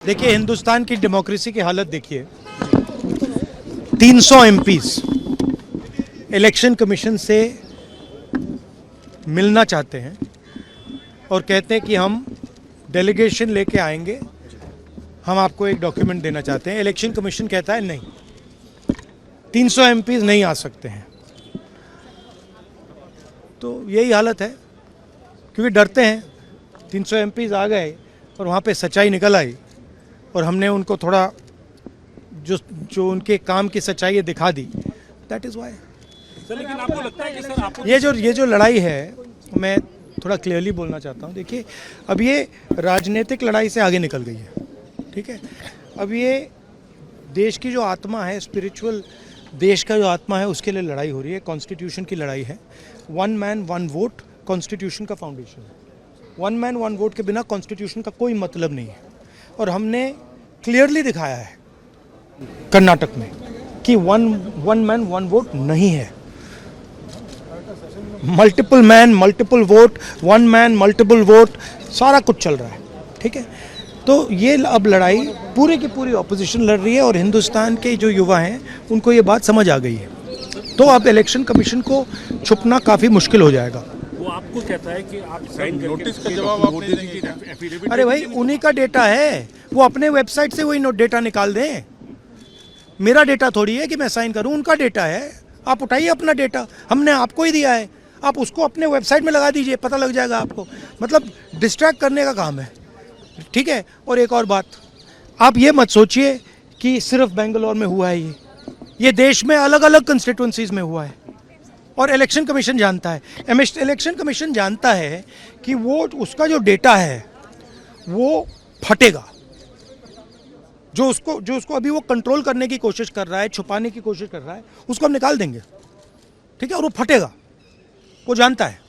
देखिए, हिंदुस्तान की डेमोक्रेसी की हालत देखिए। 300 एमपीज इलेक्शन कमीशन से मिलना चाहते हैं और कहते हैं कि हम डेलीगेशन लेके आएंगे, हम आपको एक डॉक्यूमेंट देना चाहते हैं। इलेक्शन कमीशन कहता है नहीं, 300 एमपीज नहीं आ सकते हैं। तो यही हालत है, क्योंकि डरते हैं। 300 एमपीज आ गए और वहाँ पे सच्चाई निकल आई और हमने उनको थोड़ा जो उनके काम की सच्चाई है दिखा दी। That is why. सर, लेकिन आपको लगता है कि सर आपको ये जो लड़ाई है, मैं थोड़ा क्लियरली बोलना चाहता हूँ। देखिए, अब ये राजनीतिक लड़ाई से आगे निकल गई है, ठीक है। अब ये देश की जो आत्मा है, स्पिरिचुअल देश का जो आत्मा है, उसके लिए लड़ाई हो रही है। कॉन्स्टिट्यूशन की लड़ाई है। One man one vote constitution का फाउंडेशन है। वन मैन वन वोट के बिना कॉन्स्टिट्यूशन का कोई मतलब नहीं है। और हमने क्लियरली दिखाया है कर्नाटक में कि वन मैन वन वोट नहीं है। Multiple man multiple vote, one man multiple vote, सारा कुछ चल रहा है, ठीक है। तो ये अब लड़ाई पूरी की पूरी ऑपोजिशन लड़ रही है और हिंदुस्तान के जो युवा हैं उनको ये बात समझ आ गई है। तो अब इलेक्शन कमीशन को छुपना काफ़ी मुश्किल हो जाएगा। वो आपको कहता है कि आप साइन नोटिस का जवाब आपने देंगे। अरे भाई, उन्हीं का डेटा है, वो अपने वेबसाइट से वही डेटा निकाल दें। मेरा डेटा थोड़ी है कि मैं साइन करूं, उनका डेटा है। आप उठाइए अपना डेटा, हमने आपको ही दिया है, आप उसको अपने वेबसाइट में लगा दीजिए, पता लग जाएगा आपको। मतलब डिस्ट्रैक्ट करने का काम है, ठीक है। और एक और बात, आप ये मत सोचिए कि सिर्फ बेंगलोर में हुआ है। ये देश में अलग अलग कंस्टिट्यूंसीज में हुआ है और इलेक्शन कमीशन जानता है। इलेक्शन कमीशन जानता है कि वो उसका जो डेटा है वो फटेगा। जो उसको अभी वो कंट्रोल करने की कोशिश कर रहा है, छुपाने की कोशिश कर रहा है, उसको हम निकाल देंगे, ठीक है। और वो फटेगा, वो जानता है।